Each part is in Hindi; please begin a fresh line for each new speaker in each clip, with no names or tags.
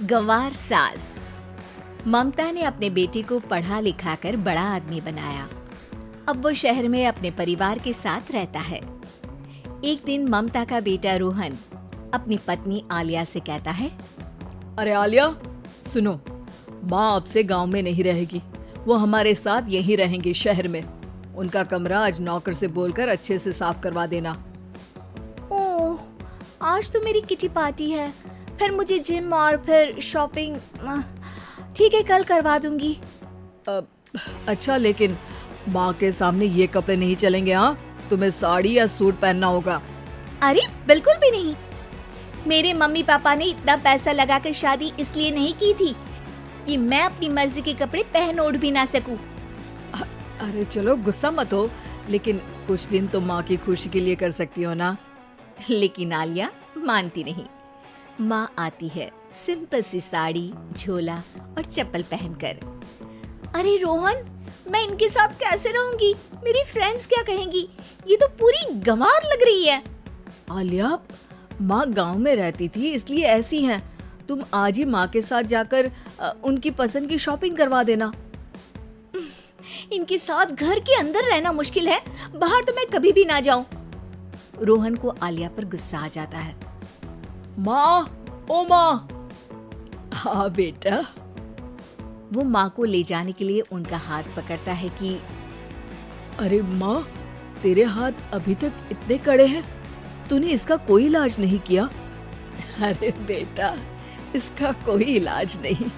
गंवार सास। ममता ने अपने बेटे को पढ़ा लिखा कर बड़ा आदमी बनाया। अब वो शहर में अपने परिवार के साथ रहता है। एक दिन ममता का बेटा रोहन अपनी पत्नी आलिया से कहता है,
अरे आलिया, सुनो, माँ अब से गांव में नहीं रहेगी। वो हमारे साथ यहीं रहेंगी शहर में। उनका कमरा आज नौकर से बोलकर अच्छे से साफ करवा देना।
ओह, आज तो मेरी किटी पार्टी है, फिर मुझे जिम और फिर शॉपिंग। ठीक है, कल करवा दूंगी।
अच्छा, लेकिन माँ के सामने ये कपड़े नहीं चलेंगे। हाँ, तुम्हें साड़ी या सूट पहनना होगा।
अरे बिल्कुल भी नहीं। मेरे मम्मी पापा ने इतना पैसा लगाकर शादी इसलिए नहीं की थी कि मैं अपनी मर्जी के कपड़े पहन ओढ़ भी ना सकूं।
अरे चलो, गुस्सा मत हो, लेकिन कुछ दिन तो माँ की खुशी के लिए कर सकती हो ना।
लेकिन आलिया मानती नहीं। माँ आती है सिंपल सी साड़ी, झोला और चप्पल पहनकर। अरे रोहन, मैं इनके साथ कैसे रहूंगी? मेरी फ्रेंड्स क्या कहेंगी? ये तो पूरी गंवार लग रही है।
आलिया, माँ गांव में रहती थी इसलिए ऐसी हैं। तुम आज ही माँ के साथ जाकर उनकी पसंद की शॉपिंग करवा देना।
इनके साथ घर के अंदर रहना मुश्किल है, बाहर तो मैं कभी भी ना जाऊं। रोहन को आलिया पर गुस्सा आ जाता है।
माँ, ओ माँ। हाँ बेटा।
वो माँ को ले जाने के लिए उनका हाथ पकड़ता है कि
अरे माँ, तेरे हाथ अभी तक इतने कड़े हैं, तूने इसका कोई इलाज नहीं किया? अरे बेटा, इसका कोई इलाज नहीं।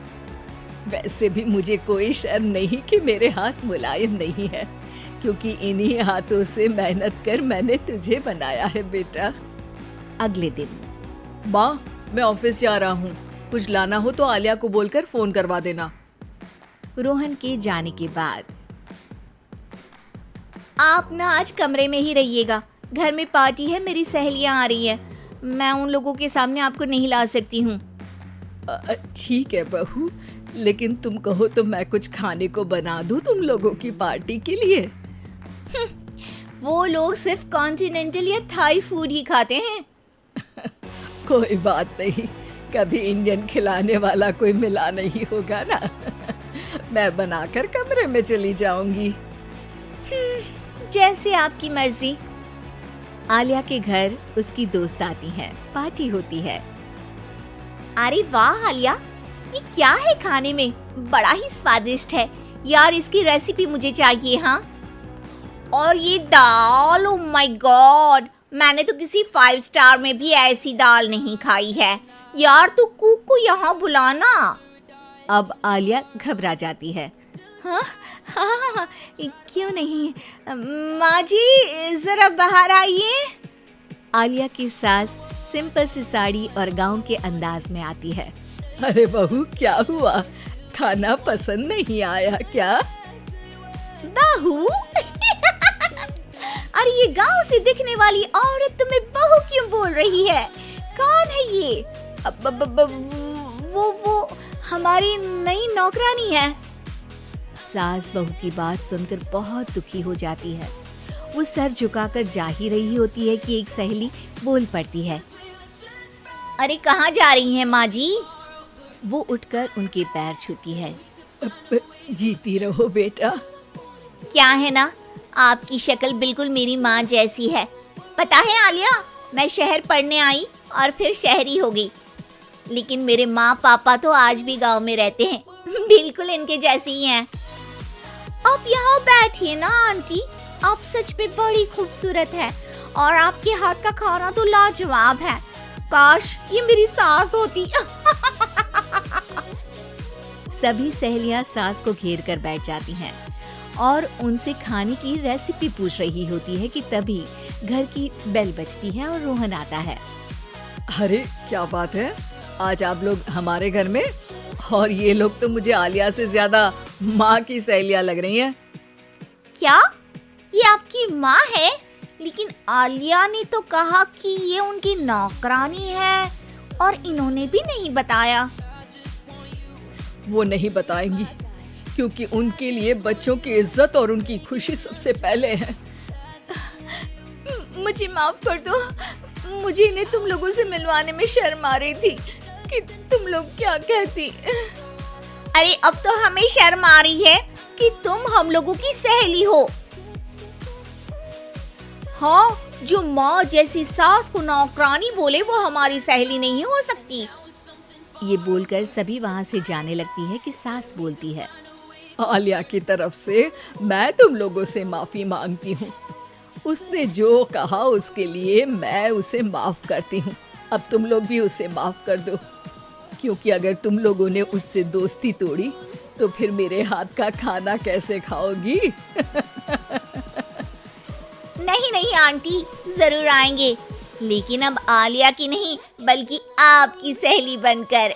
वैसे भी मुझे कोई शर्म नहीं कि मेरे हाथ मुलायम नहीं है, क्योंकि इन्हीं हाथों से मेहनत कर मैंने तुझे बनाया है बेटा।
अगले दिन।
माँ, मैं ऑफिस जा रहा हूँ। कुछ लाना हो तो आलिया को बोलकर फोन करवा देना।
रोहन के जाने के बाद, आप ना आज कमरे में ही रहिएगा। घर में पार्टी है, मेरी सहेलियां आ रही हैं। मैं उन लोगों के सामने आपको नहीं ला सकती हूँ।
ठीक है बहू, लेकिन तुम कहो तो मैं कुछ खाने को बना दूँ तुम लोगों की पार्टी के लिए।
वो लोग सिर्फ कॉन्टिनेंटल या थाई फूड ही खाते हैं।
कोई बात नहीं, कभी इंडियन खिलाने वाला कोई मिला नहीं होगा ना। मैं बनाकर कमरे में चली जाऊंगी।
जैसे आपकी मर्जी। आलिया के घर उसकी दोस्त आती है, पार्टी होती है। अरे वाह आलिया, ये क्या है खाने में? बड़ा ही स्वादिष्ट है यार, इसकी रेसिपी मुझे चाहिए। हाँ, और ये दाल, ओ माय गॉड, मैंने तो किसी 5 स्टार में भी ऐसी दाल नहीं खाई है यार। तू कुक को यहाँ बुलाना। अब आलिया घबरा जाती है। हाँ हाँ, क्यों नहीं। माँ जी, जरा बाहर आइए। आलिया की सास सिंपल सी साड़ी और गांव के अंदाज में आती है।
अरे बहू, क्या हुआ? खाना पसंद नहीं आया क्या?
बहू? अरे ये गांव से दिखने वाली औरत तुम्हें बहू क्यों बोल रही है? कौन है ये? वो हमारी नई नौकरानी है। सास बहू की बात सुनकर बहुत दुखी हो जाती है। वो सर झुकाकर जा ही रही होती है कि एक सहेली बोल पड़ती है। अरे कहाँ जा रही हैं माँ जी? वो उठकर उनके पैर छूती है।
जीती रहो बेटा।
क्या है ना, आपकी शक्ल बिल्कुल मेरी माँ जैसी है। पता है आलिया, मैं शहर पढ़ने आई और फिर शहरी हो गई, लेकिन मेरे माँ पापा तो आज भी गांव में रहते हैं, बिल्कुल इनके जैसे ही हैं। आप यहाँ बैठिए ना आंटी, आप सच में बड़ी खूबसूरत है और आपके हाथ का खाना तो लाजवाब है। काश ये मेरी सास होती। सभी सहेलियां सास को घेर कर बैठ जाती हैं और उनसे खाने की रेसिपी पूछ रही होती है कि तभी घर की बेल बजती है और रोहन आता है।
अरे क्या बात है, आज आप लोग हमारे घर में? और ये लोग तो मुझे आलिया से ज्यादा माँ की सहेलियां लग रही हैं।
क्या ये आपकी माँ है? लेकिन आलिया ने तो कहा कि ये उनकी नौकरानी है और इन्होंने भी नहीं बताया।
वो नहीं बताएंगी, क्योंकि उनके लिए बच्चों की इज्जत और उनकी खुशी सबसे पहले है।
मुझे माफ कर दो, मुझे इन्हें तुम लोगों से मिलवाने में शर्म आ रही थी।
कि तुम लोग क्या कहती।
अरे अब तो हमें शर्म आ रही है कि तुम हम लोगों की सहेली हो। हाँ, जो माँ जैसी सास को नौकरानी बोले वो हमारी सहेली नहीं हो सकती। ये बोलकर सभी वहाँ से जाने लगती है कि सास बोलती है,
आलिया की तरफ से मैं तुम लोगों से माफी मांगती हूँ। उसने जो कहा उसके लिए मैं उसे माफ करती हूँ। अब तुम लोग भी उसे माफ कर दो, क्योंकि अगर तुम लोगों ने उससे दोस्ती तोड़ी तो फिर मेरे हाथ का खाना कैसे खाओगी?
नहीं नहीं आंटी, जरूर आएंगे, लेकिन अब आलिया की नहीं बल्कि आपकी सहेली बनकर।